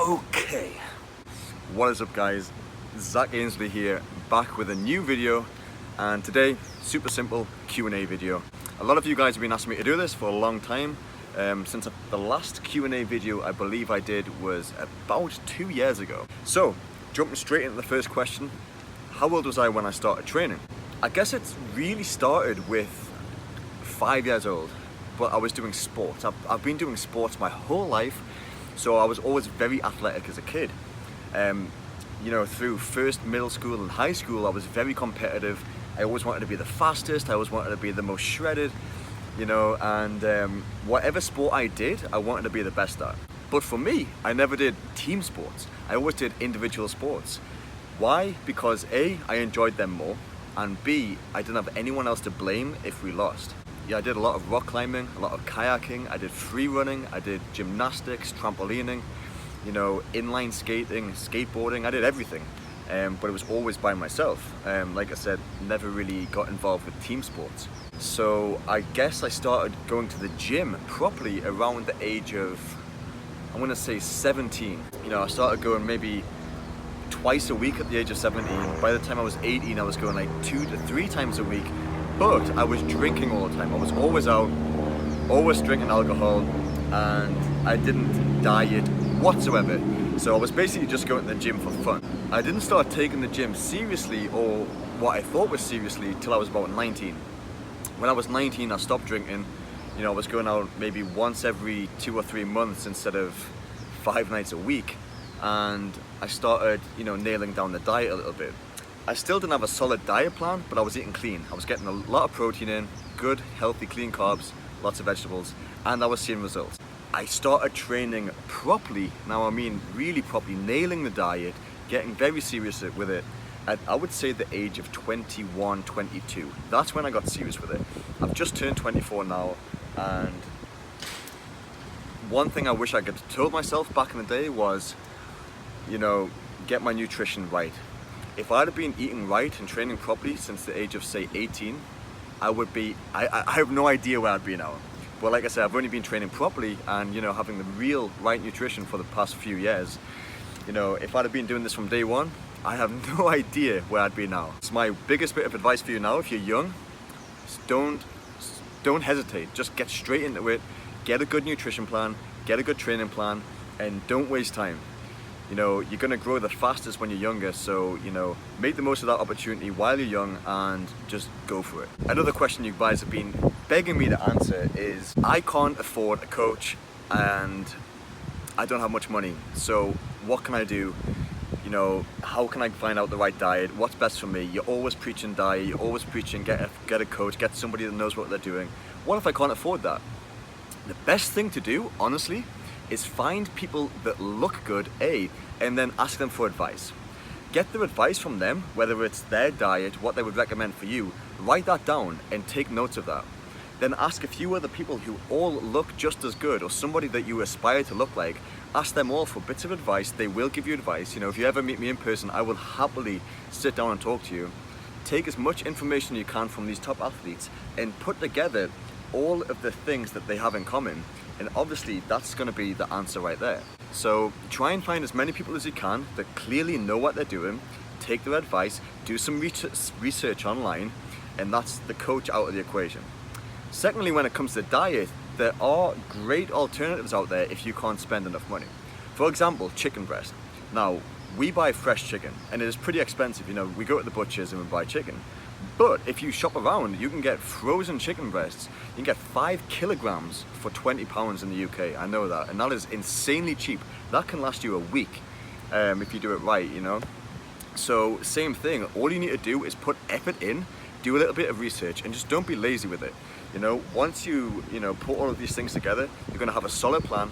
Okay, what is up guys, Zac Aynsley here, back with a new video, and today, super simple Q&A video. A lot of you guys have been asking me to do this for a long time, since the last Q&A video I believe I did was about 2 years ago. So, jumping straight into the first question, how old was I when I started training? I guess it's really started with 5 years old, but I was doing sports. I've been doing sports my whole life. So I was always very athletic as a kid. You know, through first middle school and high school, I was very competitive. I always wanted to be the fastest. I always wanted to be the most shredded, you know, and whatever sport I did, I wanted to be the best at. But for me, I never did team sports. I always did individual sports. Why? Because A, I enjoyed them more, and B, I didn't have anyone else to blame if we lost. Yeah, I did a lot of rock climbing, a lot of kayaking, I did free running, I did gymnastics, trampolining, you know, inline skating, skateboarding, I did everything. But it was always by myself. Like I said, never really got involved with team sports. So I guess I started going to the gym properly around the age of, I'm gonna say 17. You know, I started going maybe twice a week at the age of 17. By the time I was 18, I was going like 2 to 3 times a week. But I was drinking all the time. I was always out, always drinking alcohol, and I didn't diet whatsoever. So I was basically just going to the gym for fun. I didn't start taking the gym seriously, or what I thought was seriously, till I was about 19. When I was 19, I stopped drinking. You know, I was going out maybe once every 2 or 3 months instead of 5 nights a week. And I started, you know, nailing down the diet a little bit. I still didn't have a solid diet plan, but I was eating clean. I was getting a lot of protein in, good, healthy, clean carbs, lots of vegetables, and I was seeing results. I started training properly, now I mean really properly, nailing the diet, getting very serious with it, at I would say the age of 21, 22. That's when I got serious with it. I've just turned 24 now, and one thing I wish I could have told myself back in the day was, you know, get my nutrition right. If I'd have been eating right and training properly since the age of say 18, I would be, I have no idea where I'd be now. But like I said, I've only been training properly and, you know, having the real right nutrition for the past few years. You know, if I'd have been doing this from day one, I have no idea where I'd be now. It's my biggest bit of advice for you now. If you're young, don't hesitate, just get straight into it, get a good nutrition plan, get a good training plan, and don't waste time. You know, you're going to grow the fastest when you're younger, so, you know, make the most of that opportunity while you're young and just go for it. Another question you guys have been begging me to answer is, I can't afford a coach and I don't have much money, so what can I do? You know, how can I find out the right diet? What's best for me? You're always preaching diet, you're always preaching get a coach, get somebody that knows what they're doing. What if I can't afford that? The best thing to do, honestly, is find people that look good, and then ask them for advice. Get their advice from them, whether it's their diet, what they would recommend for you, write that down and take notes of that. Then ask a few other people who all look just as good, or somebody that you aspire to look like. Ask them all for bits of advice. They will give you advice. You know, if you ever meet me in person, I will happily sit down and talk to you. Take as much information you can from these top athletes and put together all of the things that they have in common. And obviously that's going to be the answer right there. So try and find as many people as you can that clearly know what they're doing, take their advice, do some research online, and that's the coach out of the equation. Secondly, when it comes to diet, there are great alternatives out there if you can't spend enough money. For example, chicken breast. Now, we buy fresh chicken and it is pretty expensive. You know, we go to the butchers and we buy chicken. But if you shop around, you can get frozen chicken breasts. You can get 5 kilograms for £20 in the UK. I know that, and that is insanely cheap. That can last you a week if you do it right, you know. So same thing, all you need to do is put effort in, do a little bit of research, and just don't be lazy with it. You know, once you put all of these things together, you're gonna have a solid plan.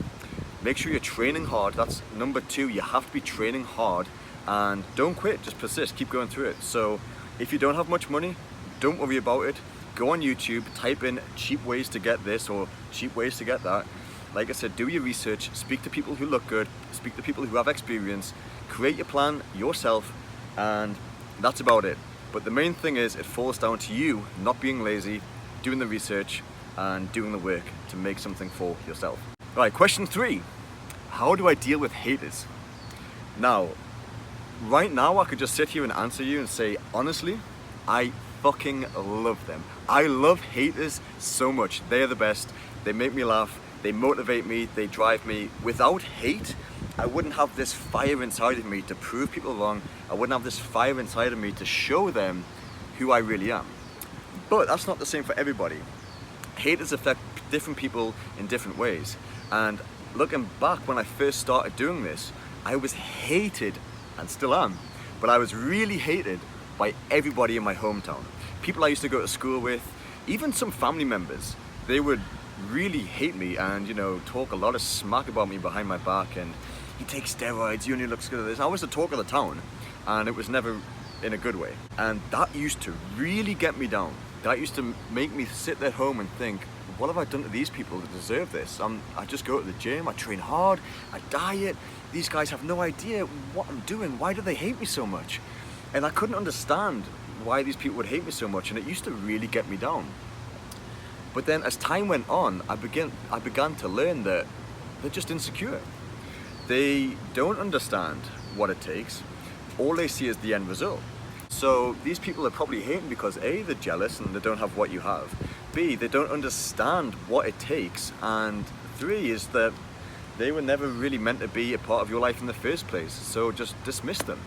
Make sure you're training hard. That's number 2, you have to be training hard, and don't quit, just persist, keep going through it. So if you don't have much money, don't worry about it. Go on YouTube, type in cheap ways to get this or cheap ways to get that. Like I said, do your research, speak to people who look good, speak to people who have experience, create your plan yourself, and that's about it. But the main thing is, it falls down to you not being lazy, doing the research, and doing the work to make something for yourself. Right, question 3. How do I deal with haters? Now, right now I could just sit here and answer you and say, honestly, I fucking love them. I love haters so much. They're the best. They make me laugh. They motivate me. They drive me. Without hate, I wouldn't have this fire inside of me to prove people wrong. I wouldn't have this fire inside of me to show them who I really am. But that's not the same for everybody. Haters affect different people in different ways. And looking back, when I first started doing this, I was hated, and still am, but I was really hated by everybody in my hometown. People I used to go to school with, even some family members, they would really hate me and, you know, talk a lot of smack about me behind my back, and he takes steroids, he only looks good at this. I was the talk of the town, and it was never in a good way. And that used to really get me down. That used to make me sit at home and think, what have I done to these people to deserve this? I just go to the gym, I train hard, I diet. These guys have no idea what I'm doing. Why do they hate me so much? And I couldn't understand why these people would hate me so much, and it used to really get me down. But then as time went on, I began to learn that they're just insecure. They don't understand what it takes. All they see is the end result. So these people are probably hating because A, they're jealous and they don't have what you have. B, they don't understand what it takes. And 3 is that they were never really meant to be a part of your life in the first place. So just dismiss them.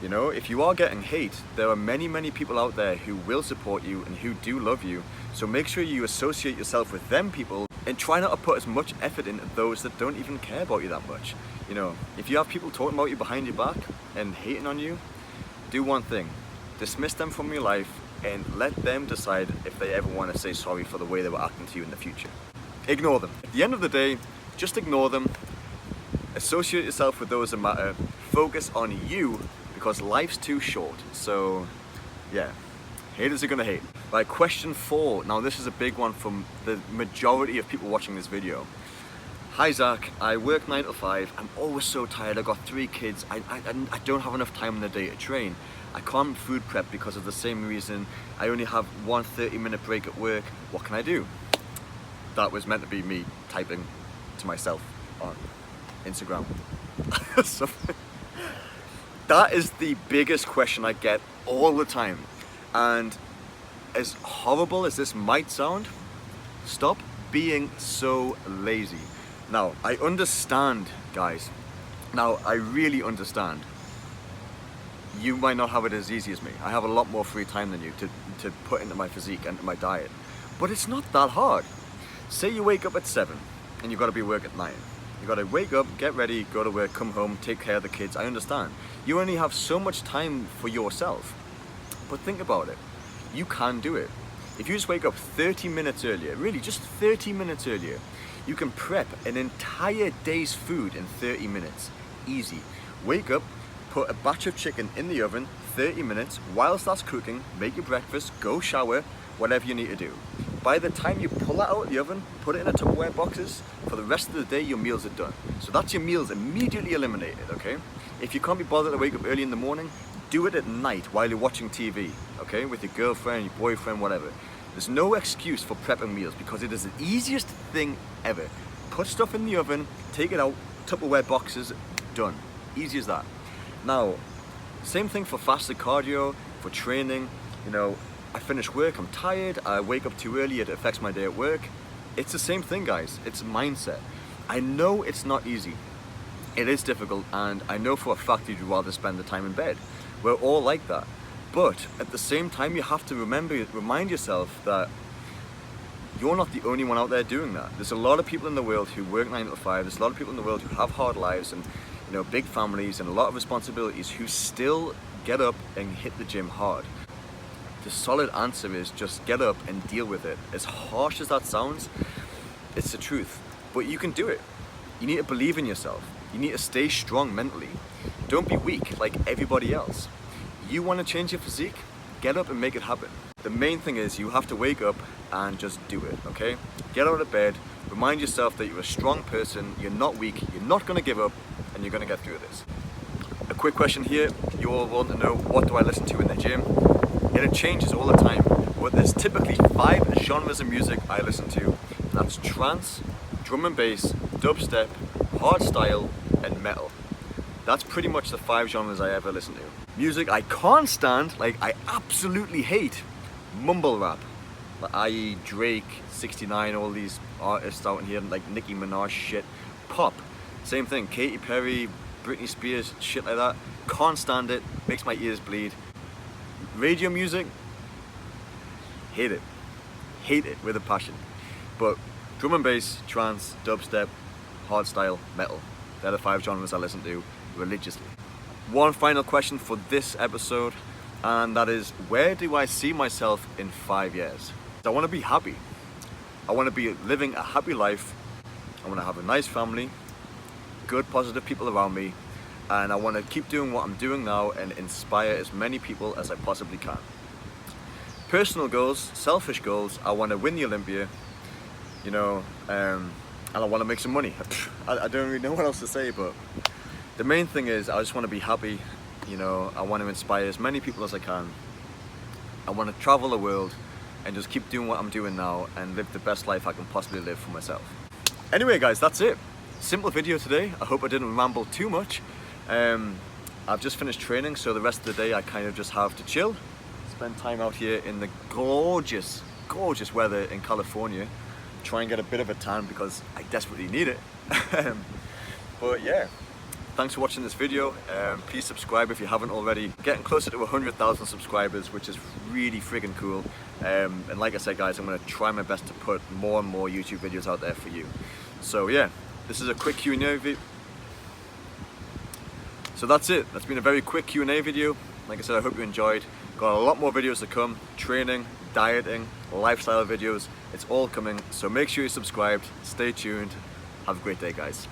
You know, if you are getting hate, there are many, many people out there who will support you and who do love you. So make sure you associate yourself with them people and try not to put as much effort into those that don't even care about you that much. You know, if you have people talking about you behind your back and hating on you, do one thing. Dismiss them from your life and let them decide if they ever want to say sorry for the way they were acting to you in the future. Ignore them. At the end of the day, just ignore them. Associate yourself with those that matter. Focus on you, because life's too short. So yeah, haters are gonna hate. Right, question 4. Now this is a big one from the majority of people watching this video. Hi Zach, I work 9 to 5. I'm always so tired. I've got 3 kids. I don't have enough time in the day to train. I can't food prep because of the same reason. I only have one 30-minute break at work. What can I do? That was meant to be me typing to myself on Instagram. So, that is the biggest question I get all the time. And as horrible as this might sound, stop being so lazy. Now, I understand, guys. Now, I really understand. You might not have it as easy as me. I have a lot more free time than you to put into my physique and my diet. But it's not that hard. Say you wake up at 7 and you've got to be at work at 9. You've got to wake up, get ready, go to work, come home, take care of the kids. I understand. You only have so much time for yourself. But think about it. You can do it. If you just wake up 30 minutes earlier, really just 30 minutes earlier, you can prep an entire day's food in 30 minutes. Easy. Wake up, put a batch of chicken in the oven, 30 minutes. Whilst that's cooking, make your breakfast, go shower, whatever you need to do. By the time you pull that out of the oven, put it in a Tupperware boxes, for the rest of the day your meals are done. So that's your meals immediately eliminated, okay? If you can't be bothered to wake up early in the morning, do it at night while you're watching TV, okay? With your girlfriend, your boyfriend, whatever. There's no excuse for prepping meals because it is the easiest thing ever. Put stuff in the oven, take it out, Tupperware boxes, done. Easy as that. Now, same thing for fasted cardio, for training. You know, I finish work, I'm tired, I wake up too early, it affects my day at work. It's the same thing, guys. It's mindset. I know it's not easy. It is difficult, and I know for a fact you'd rather spend the time in bed. We're all like that. But at the same time, you have to remind yourself that you're not the only one out there doing that. There's a lot of people in the world who work 9 to 5. There's a lot of people in the world who have hard lives and, you know, big families and a lot of responsibilities who still get up and hit the gym hard. The solid answer is just get up and deal with it. As harsh as that sounds, it's the truth. But you can do it. You need to believe in yourself. You need to stay strong mentally. Don't be weak like everybody else. You want to change your physique? Get up and make it happen. The main thing is you have to wake up and just do it, okay? Get out of bed, remind yourself that you're a strong person, you're not weak, you're not going to give up, and you're going to get through this. A quick question here. You all want to know, what do I listen to in the gym? And it changes all the time, but there's typically 5 genres of music I listen to. And that's trance, drum and bass, dubstep, hardstyle, and metal. That's pretty much the 5 genres I ever listen to. Music I can't stand, like I absolutely hate, mumble rap. Like, i.e. Drake, 69, all these artists out in here, like Nicki Minaj shit. Pop, same thing, Katy Perry, Britney Spears, shit like that. Can't stand it, makes my ears bleed. Radio music, hate it. Hate it with a passion. But drum and bass, trance, dubstep, hardstyle, metal. They're the 5 genres I listen to religiously. One final question for this episode, and that is, where do I see myself in 5 years? I want to be happy. I want to be living a happy life. I want to have a nice family, good positive people around me, and I want to keep doing what I'm doing now and inspire as many people as I possibly can. Personal goals, selfish goals, I want to win the Olympia, you know, and I want to make some money. I don't really know what else to say, but the main thing is I just want to be happy, you know, I want to inspire as many people as I can. I want to travel the world and just keep doing what I'm doing now and live the best life I can possibly live for myself. Anyway guys, that's it. Simple video today. I hope I didn't ramble too much. I've just finished training, so the rest of the day I kind of just have to chill, spend time out here in the gorgeous, gorgeous weather in California, try and get a bit of a tan because I desperately need it. But yeah, thanks for watching this video. Please subscribe if you haven't already. Getting closer to 100,000 subscribers, which is really friggin' cool. And like I said guys, I'm gonna try my best to put more and more YouTube videos out there for you. So yeah, this is a quick Q&A video. So that's it. That's been a very quick Q&A video. Like I said, I hope you enjoyed. Got a lot more videos to come. Training, dieting, lifestyle videos. It's all coming. So make sure you're subscribed. Stay tuned. Have a great day guys.